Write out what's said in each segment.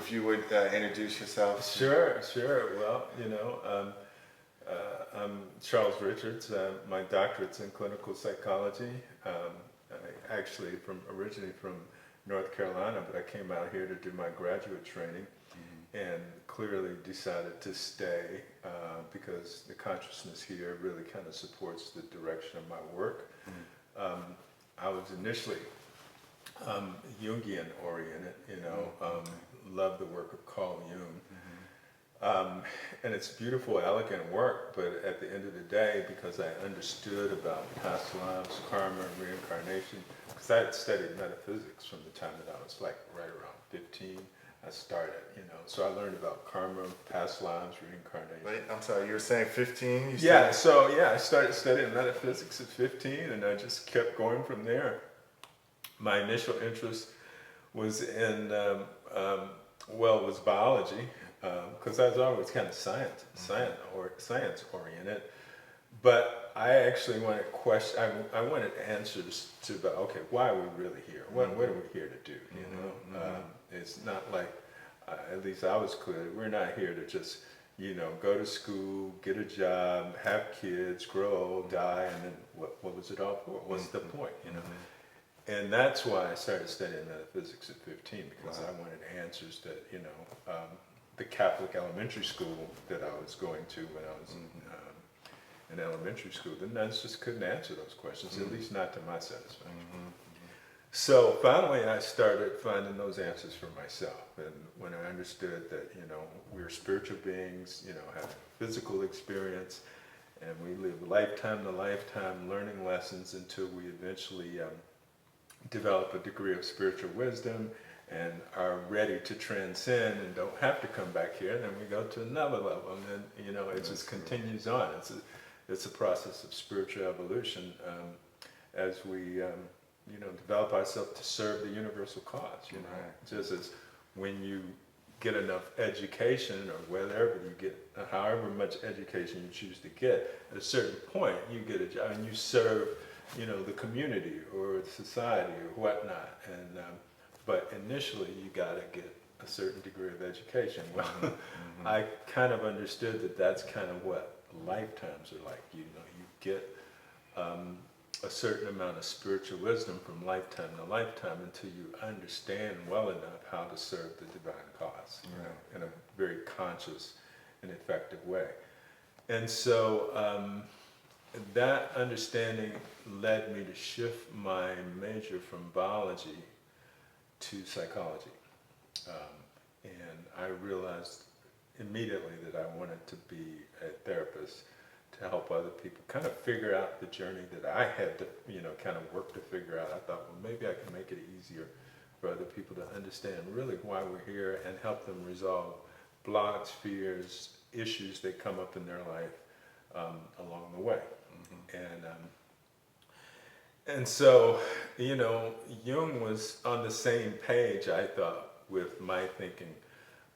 if you would introduce yourself. Sure. Well, I'm Charles Richards. My doctorate's in clinical psychology. I actually originally from North Carolina, but I came out here to do my graduate training, and clearly decided to stay because the consciousness here really kind of supports the direction of my work. I was initially Jungian oriented, loved the work of Carl Jung. And it's beautiful, elegant work, but at the end of the day, because I understood about past lives, karma, and reincarnation, because I had studied metaphysics from the time that I was like right around 15, I started, so I learned about karma, past lives, reincarnation. Wait, I'm sorry, you were saying 15? I started studying metaphysics at 15, and I just kept going from there. My initial interest was in, was biology, because I was always kind of science oriented, but I actually wanted I wanted answers to about, okay, why are we really here? What are we here to do? It's not like, at least I was clear, we're not here to just go to school, get a job, have kids, grow old, die, and then what was it all for? What's the point? And that's why I started studying metaphysics at 15, because I wanted answers that, the Catholic elementary school that I was going to when I was in elementary school, the nuns just couldn't answer those questions, at least not to my satisfaction. So finally I started finding those answers for myself, and when I understood that, we're spiritual beings, have physical experience, and we live lifetime to lifetime learning lessons until we eventually develop a degree of spiritual wisdom and are ready to transcend and don't have to come back here, then we go to another level, and then it just continues on. It's a process of spiritual evolution as we develop ourselves to serve the universal cause. Just as when you get enough education, or whatever you get, however much education you choose to get, at a certain point you get a job and you serve the community or society or whatnot, and but initially you got to get a certain degree of education. Well, I kind of understood that that's kind of what lifetimes are like. You get a certain amount of spiritual wisdom from lifetime to lifetime until you understand well enough how to serve the divine cause, in a very conscious and effective way. And so that understanding led me to shift my major from biology to psychology. And I realized immediately that I wanted to be a therapist to help other people kind of figure out the journey that I had to, kind of work to figure out. I thought, well, maybe I can make it easier for other people to understand really why we're here and help them resolve blocks, fears, issues that come up in their life along the way. And so, Jung was on the same page, I thought, with my thinking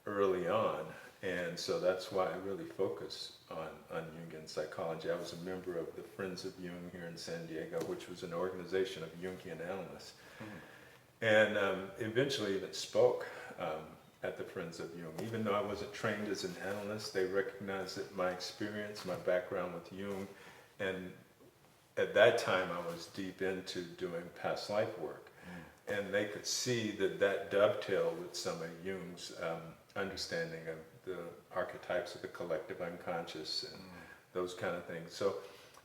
early on. And so that's why I really focus on Jungian psychology. I was a member of the Friends of Jung here in San Diego, which was an organization of Jungian analysts. And eventually even spoke at the Friends of Jung. Even though I wasn't trained as an analyst, they recognized that my experience, my background with Jung, and at that time I was deep into doing past life work. And they could see that dovetailed with some of Jung's understanding of the archetypes of the collective unconscious and those kind of things. So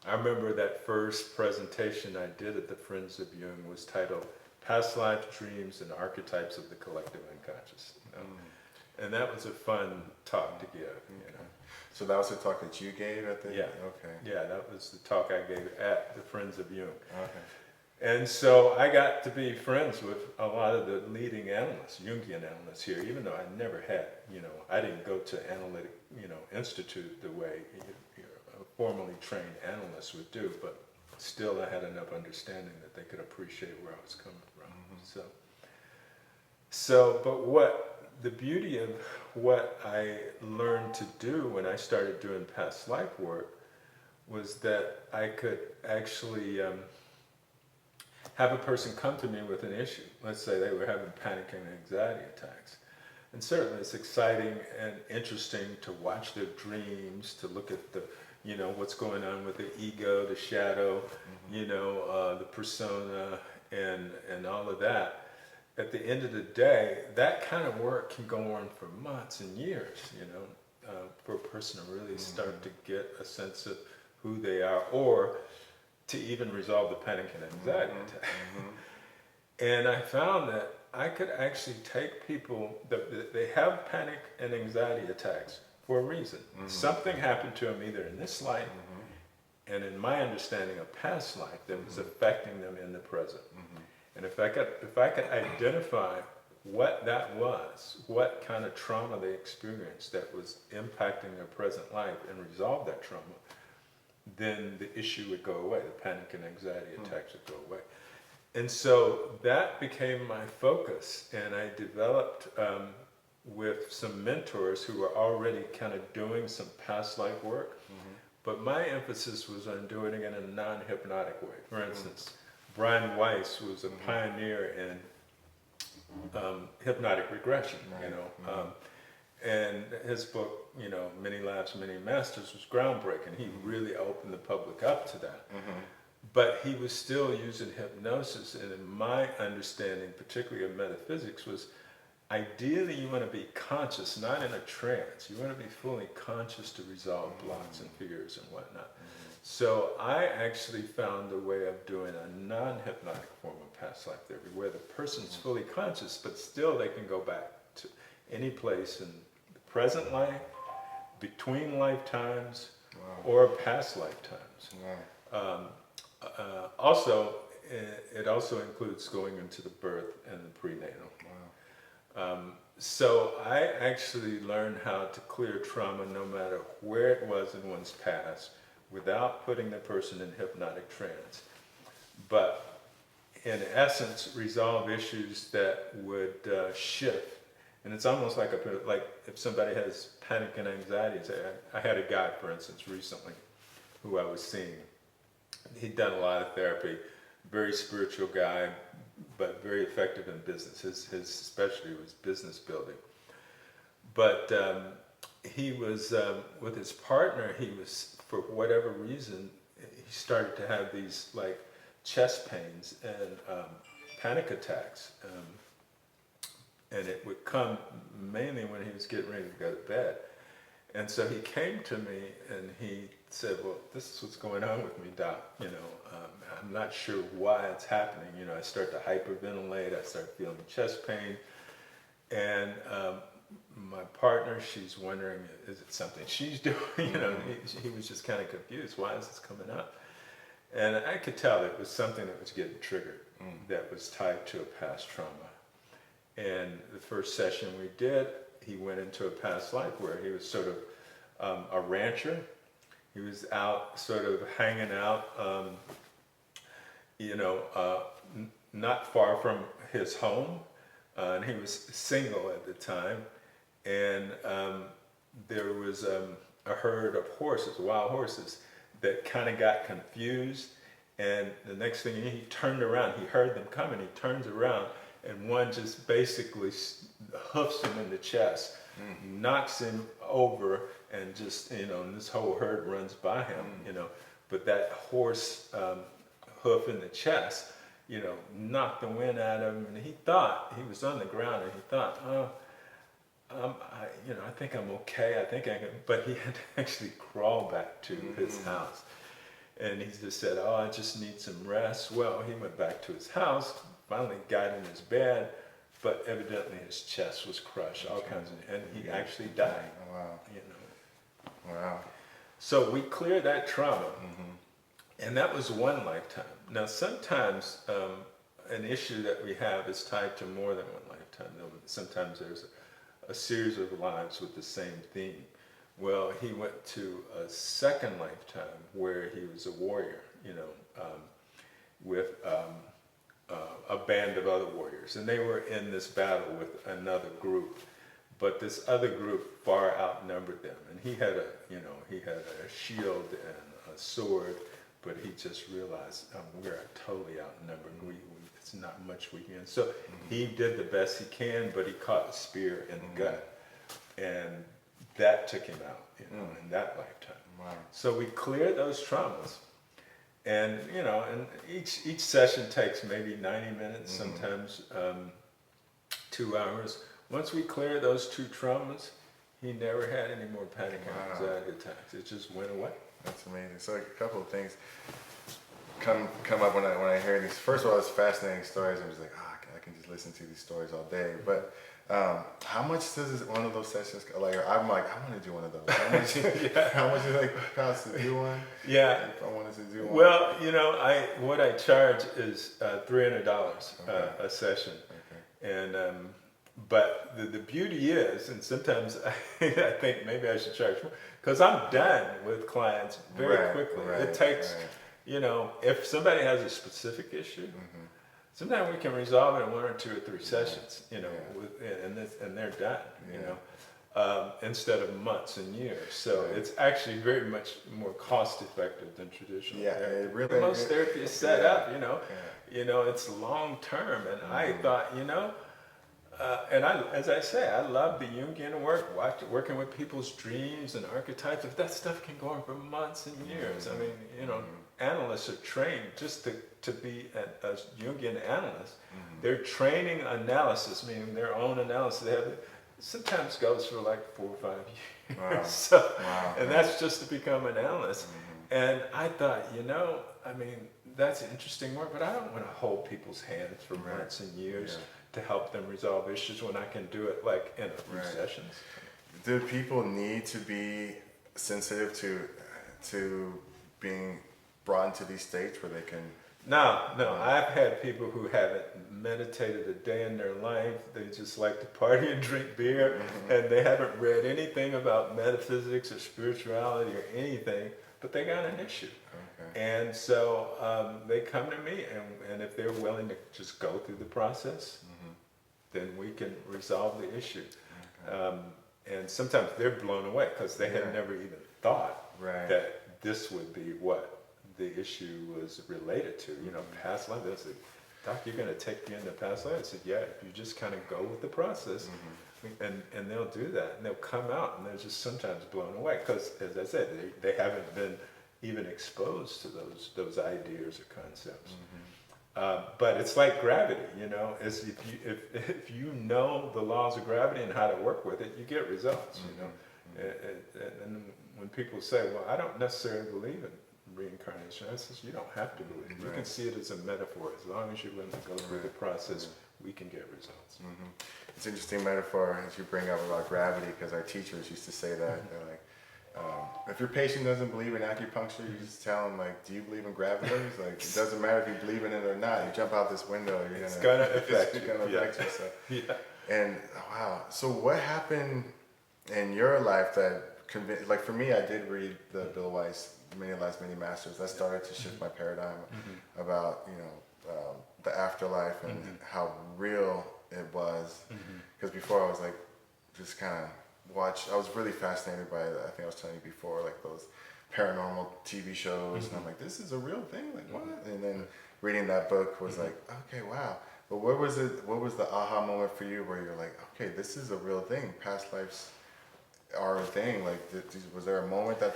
I remember that first presentation I did at the Friends of Jung was titled Past Life Dreams and Archetypes of the Collective Unconscious. And that was a fun talk to give. So that was the talk that you gave at the... Yeah. Okay. Yeah, that was the talk I gave at the Friends of Jung. Okay. And so I got to be friends with a lot of the leading analysts, Jungian analysts here, even though I never had, I didn't go to analytic, institute the way a formally trained analyst would do, but still I had enough understanding that they could appreciate where I was coming from. But the beauty of what I learned to do when I started doing past life work was that I could actually have a person come to me with an issue. Let's say they were having panic and anxiety attacks. And certainly it's exciting and interesting to watch their dreams, to look at the, what's going on with the ego, the shadow, the persona, and all of that. At the end of the day, that kind of work can go on for months and years, for a person to really start to get a sense of who they are, or to even resolve the panic and anxiety attack. And I found that I could actually take people that they have panic and anxiety attacks for a reason. Something happened to them either in this life and in my understanding of past life that was affecting them in the present. And if I could identify what that was, what kind of trauma they experienced that was impacting their present life, and resolve that trauma, then the issue would go away. The panic and anxiety attacks would go away. And so that became my focus, and I developed with some mentors who were already kind of doing some past life work, but my emphasis was on doing it in a non-hypnotic way. For instance, Brian Weiss was a pioneer in hypnotic regression, and his book, Many Lives, Many Masters, was groundbreaking. He really opened the public up to that. But he was still using hypnosis, and in my understanding, particularly of metaphysics, was ideally you want to be conscious, not in a trance. You want to be fully conscious to resolve blocks and fears and whatnot. So I actually found a way of doing a non-hypnotic form of past life therapy, where the person's fully conscious, but still they can go back to any place in the present life, between lifetimes, or past lifetimes. Also, it also includes going into the birth and the prenatal. So I actually learned how to clear trauma no matter where it was in one's past, without putting the person in hypnotic trance, but in essence resolve issues that would shift. And it's almost like if somebody has panic and anxiety. I had a guy, for instance, recently who I was seeing. He'd done a lot of therapy, very spiritual guy, but very effective in business. His specialty was business building. But he was with his partner. He was, for whatever reason, he started to have these like chest pains and panic attacks, and it would come mainly when he was getting ready to go to bed. And so he came to me and he said, "Well, this is what's going on with me, Doc. I'm not sure why it's happening. I start to hyperventilate. I start feeling chest pain, and my partner, she's wondering, is it something she's doing?" He was just kind of confused. Why is this coming up? And I could tell it was something that was getting triggered, that was tied to a past trauma. And the first session we did, he went into a past life where he was sort of a rancher. He was out, sort of hanging out, not far from his home, and he was single at the time. And there was a herd of horses, wild horses, that kind of got confused. And the next thing you know, he turned around. He heard them coming. He turns around, and one just basically hoofs him in the chest, knocks him over, and just, and this whole herd runs by him, But that horse hoof in the chest, knocked the wind out of him, and he thought, he was on the ground, and he thought, I think I'm okay, I think I can, but he had to actually crawl back to his house. And he just said, I just need some rest. Well, he went back to his house, finally got in his bed, but evidently his chest was crushed, all kinds of, and he actually died. Oh, wow. Wow. So we cleared that trauma, and that was one lifetime. Now, sometimes an issue that we have is tied to more than one lifetime. Sometimes there's a series of lives with the same theme. Well, he went to a second lifetime where he was a warrior, with a band of other warriors, and they were in this battle with another group, but this other group far outnumbered them, and he had a shield and a sword, but he just realized, we are totally outnumbered. it's not much we can. So he did the best he can, but he caught a spear in the gut, and that took him out, in that lifetime. Wow. So we cleared those traumas. And and each session takes maybe 90 minutes, sometimes 2 hours. Once we clear those 2 traumas, he never had any more panic and anxiety attacks. It just went away. That's amazing. So a couple of things come up when I hear these. First of all, it's fascinating stories. I'm just like, I can just listen to these stories all day. But how much does one of those sessions like? I'm like, I want to do one of those. How much is like cost to do one? Yeah. If I wanted to do one. Well, what I charge is $300 a session, and but the beauty is, and sometimes I think maybe I should charge more, because I'm done with clients very quickly. It takes, if somebody has a specific issue, sometimes we can resolve it in 1 or 2 or 3 sessions, and they're done, instead of months and years. So it's actually very much more cost effective than traditional therapy. It really most therapy is set up, it's long term, and I thought, and as I say, I love the Jungian work, working with people's dreams and archetypes. If that stuff can go on for months and years, I mean, analysts are trained just to be a Jungian analyst. Their training analysis, meaning their own analysis, sometimes goes for like 4 or 5 years. Wow. And that's just to become an analyst. And I thought, that's interesting work, but I don't want to hold people's hands for months and years to help them resolve issues when I can do it like in a few sessions. Do people need to be sensitive to being brought into these states where they can? No. I've had people who haven't meditated a day in their life. They just like to party and drink beer, and they haven't read anything about metaphysics or spirituality or anything, but they got an issue. And so they come to me, and if they're willing to just go through the process, then we can resolve the issue. And sometimes they're blown away because they had never even thought that this would be what the issue was related to. Past life. They said, "Doc, you're going to take me into past life?" I said, "Yeah, if you just kind of go with the process." And they'll do that, and they'll come out, and they're just sometimes blown away because, as I said, they haven't been even exposed to those ideas or concepts. But it's like gravity, is if you know the laws of gravity and how to work with it, you get results. And when people say, "Well, I don't necessarily believe in reincarnation," I says, "You don't have to believe. You can see it as a metaphor. As long as you're willing to go through the process, we can get results." It's an interesting metaphor as you bring up about gravity, because our teachers used to say that. They're like, if your patient doesn't believe in acupuncture, you just tell them, like, "Do you believe in gravity?" It's like, it doesn't matter if you believe in it or not. You jump out this window, it's gonna affect you. And wow, so what happened in your life that convinced? Like for me, I did read the Bill Weiss Many Lives, Many Masters. That started to shift my paradigm about the afterlife and how real it was. Because before I was like, just kind of I was really fascinated by, I think I was telling you before, like those paranormal TV shows, and I'm like, this is a real thing, like what? And then reading that book was like, okay, wow. But what was the aha moment for you where you're like, okay, this is a real thing, past lives are a thing? Like, was there a moment that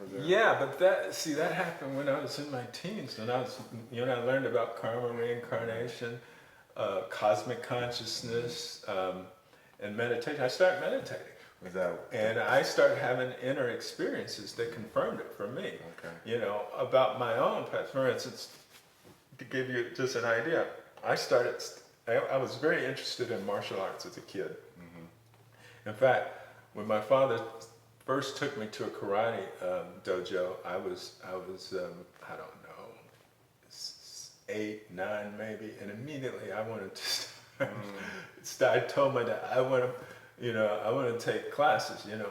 was there? Yeah, but that happened when I was in my teens, and I learned about karma, reincarnation, cosmic consciousness, and meditation. I started meditating. And I started having inner experiences that confirmed it for me. About my own past. For instance, to give you just an idea, I was very interested in martial arts as a kid. In fact, when my father first took me to a karate dojo, I was I don't know, 8, 9 maybe, and immediately I wanted to start. I told my dad I want to take classes, and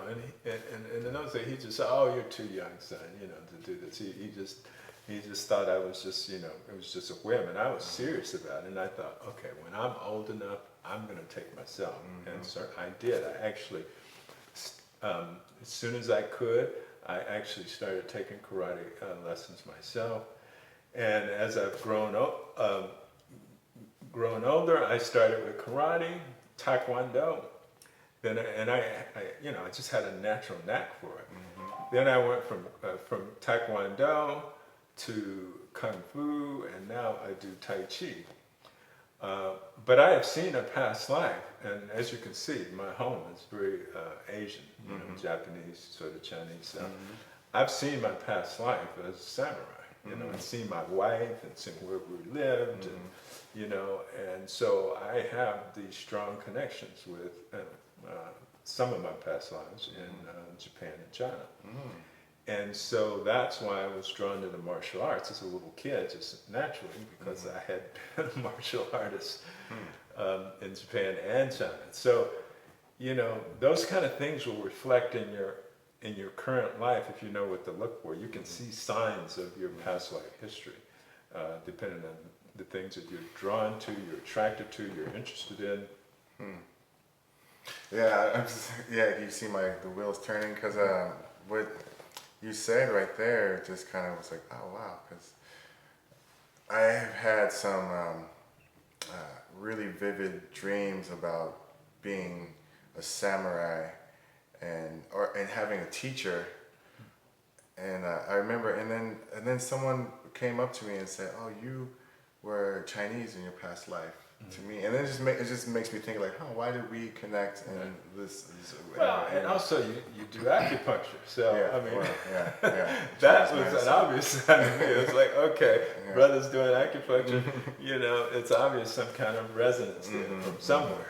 in those days he just said, "Oh, you're too young, son, to do this." He just thought I was just, it was just a whim, and I was serious about it. And I thought, okay, when I'm old enough, I'm going to take myself. And so I did. I actually, as soon as I could, I actually started taking karate lessons myself. And as I've grown up, growing older, I started with karate, taekwondo. Then I just had a natural knack for it. Then I went from taekwondo to kung fu, and now I do tai chi. But I have seen a past life, and as you can see, my home is very Asian, Japanese, sort of Chinese. So I've seen my past life as a samurai, and seen my wife, and seen where we lived, and so I have these strong connections with some of my past lives in Japan and China. And so that's why I was drawn to the martial arts as a little kid, just naturally, because I had been a martial artist in Japan and China. So, those kind of things will reflect in your current life if you know what to look for. You can see signs of your past life history, depending on the things that you're drawn to, you're attracted to, you're interested in. Yeah, you see the wheels turning, because what you said right there just kind of was like, oh wow, because I have had some really vivid dreams about being a samurai and having a teacher, and I remember, and then someone came up to me and said, oh, you were Chinese in your past life. To me, and then it just makes me think like, why did we connect in this well, and also you do acupuncture, so yeah, I mean, yeah. that was an obvious sign to me. It's like, okay, brother's doing acupuncture, it's obvious some kind of resonance there from somewhere.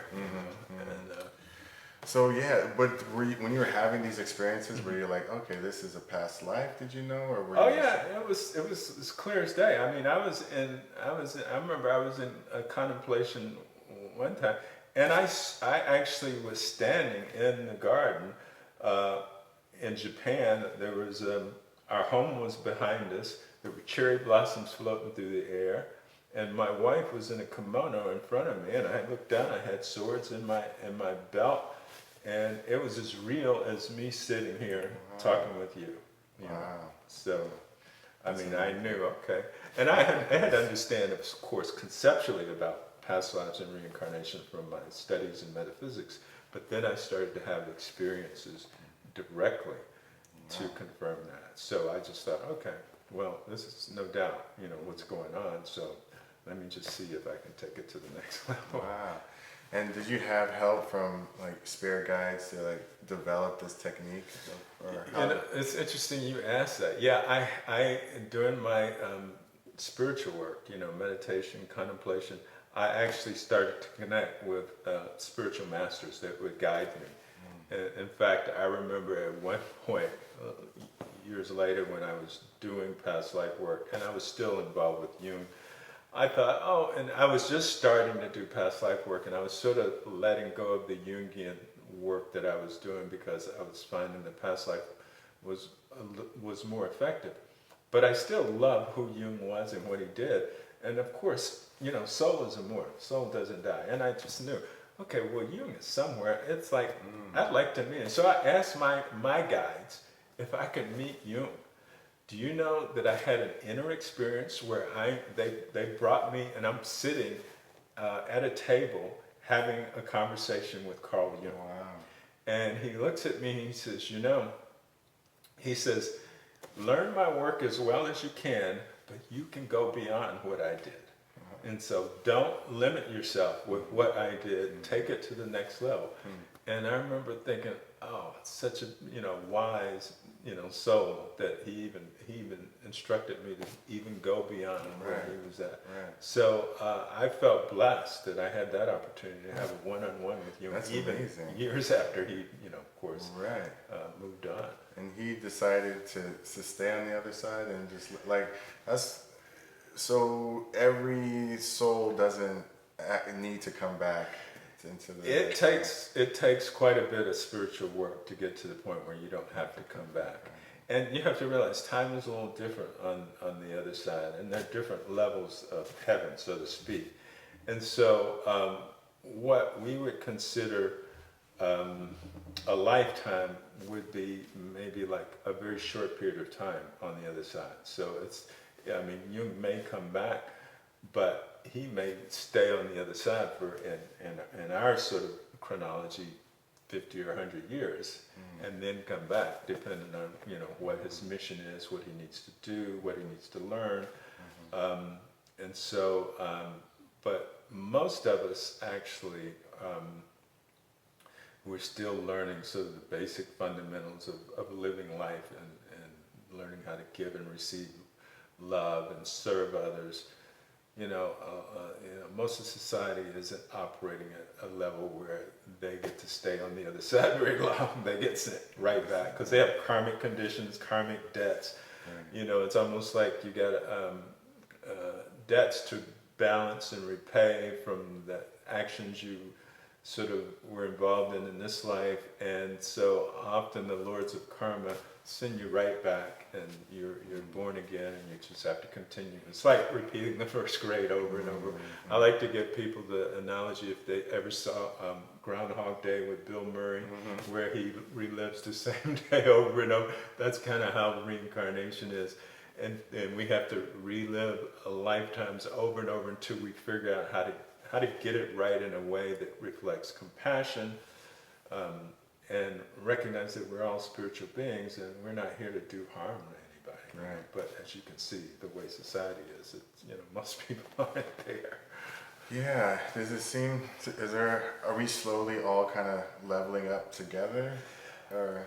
So yeah, but when you were having these experiences, were you like, okay, this is a past life? Did you know, or were you? Yeah, it was as clear as day. I mean, I remember I was in a contemplation one time, and I actually was standing in the garden in Japan. There was our home was behind us. There were cherry blossoms floating through the air, and my wife was in a kimono in front of me. And I looked down. I had swords in my belt. And it was as real as me sitting here talking with you. Wow. So, I mean, I knew, okay. And I had to understand, of course, conceptually about past lives and reincarnation from my studies in metaphysics. But then I started to have experiences directly to confirm that. So I just thought, okay, well, this is no doubt, what's going on. So let me just see if I can take it to the next level. Wow. And did you have help from spirit guides to develop this technique? It's interesting you asked that. Yeah, I during my spiritual work, meditation, contemplation, I actually started to connect with spiritual masters that would guide me. In fact, I remember at one point, years later, when I was doing past life work, and I was still involved with Jung, I thought, and I was just starting to do past life work, and I was sort of letting go of the Jungian work that I was doing because I was finding the past life was more effective. But I still love who Jung was and what he did. And of course, soul is immortal. Soul doesn't die. And I just knew, okay, well, Jung is somewhere. It's like, I'd like to meet him. So I asked my guides if I could meet Jung. Do you know that I had an inner experience where they brought me, and I'm sitting at a table having a conversation with Carl Jung. Wow. And he looks at me and he says, he says, learn my work as well as you can, but you can go beyond what I did. And so don't limit yourself with what I did. Take it to the next level. And I remember thinking, oh, it's such a wise soul that he even instructed me to even go beyond where he was at. Right. So I felt blessed that I had that opportunity to have a one-on-one with you. That's even amazing. Years after he, of course, moved on. And he decided to stay on the other side and just that's. So every soul doesn't need to come back into the. It takes quite a bit of spiritual work to get to the point where you don't have to come back, and you have to realize time is a little different on the other side, and there are different levels of heaven, so to speak. And so, what we would consider a lifetime would be maybe like a very short period of time on the other side. So Jung may come back but he may stay on the other side for in our sort of chronology 50 or 100 years, and then come back, depending on what his mission is, what he needs to do, what he needs to learn, and so. But most of us actually, we're still learning sort of the basic fundamentals of living life and learning how to give and receive love and serve others. Most of society isn't operating at a level where they get to stay on the other side very long. They get sent right back because they have karmic conditions, karmic debts. Right. It's almost like you got debts to balance and repay from the actions you sort of were involved in this life, and so often the lords of karma send you right back, and you're born again, and you just have to continue. It's like repeating the first grade over and over. I like to give people the analogy, if they ever saw Groundhog Day with Bill Murray, where he relives the same day over and over. That's kind of how reincarnation is. And we have to relive lifetimes over and over until we figure out how to get it right in a way that reflects compassion, and recognize that we're all spiritual beings and we're not here to do harm to anybody. Right. But as you can see, the way society is, most people aren't there. Yeah. Does it seem? Are we slowly all kind of leveling up together, or?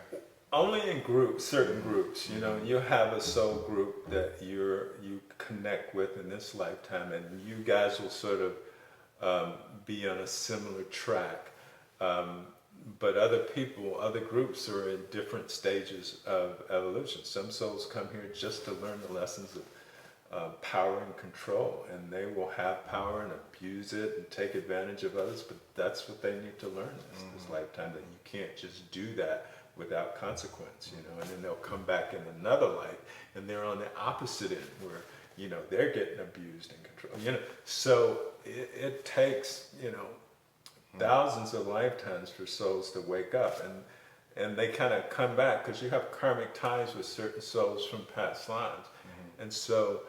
Only in groups, certain groups. You have a soul group that you connect with in this lifetime, and you guys will sort of be on a similar track. But other people, other groups are in different stages of evolution. Some souls come here just to learn the lessons of power and control, and they will have power and abuse it and take advantage of others, but that's what they need to learn in this lifetime, that you can't just do that without consequence, and then they'll come back in another life, and they're on the opposite end where, they're getting abused and controlled, so it takes, thousands of lifetimes for souls to wake up, and they kind of come back because you have karmic ties with certain souls from past lives, and so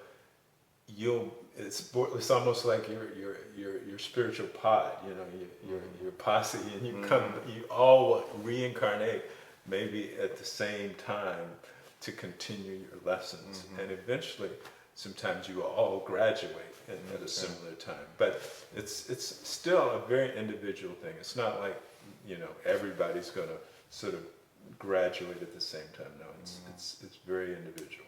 it's almost like your spiritual pod, your posse, and you all reincarnate maybe at the same time to continue your lessons, and eventually sometimes you will all graduate at a similar time, but it's still a very individual thing. It's not like everybody's going to sort of graduate at the same time. No, it's very individual.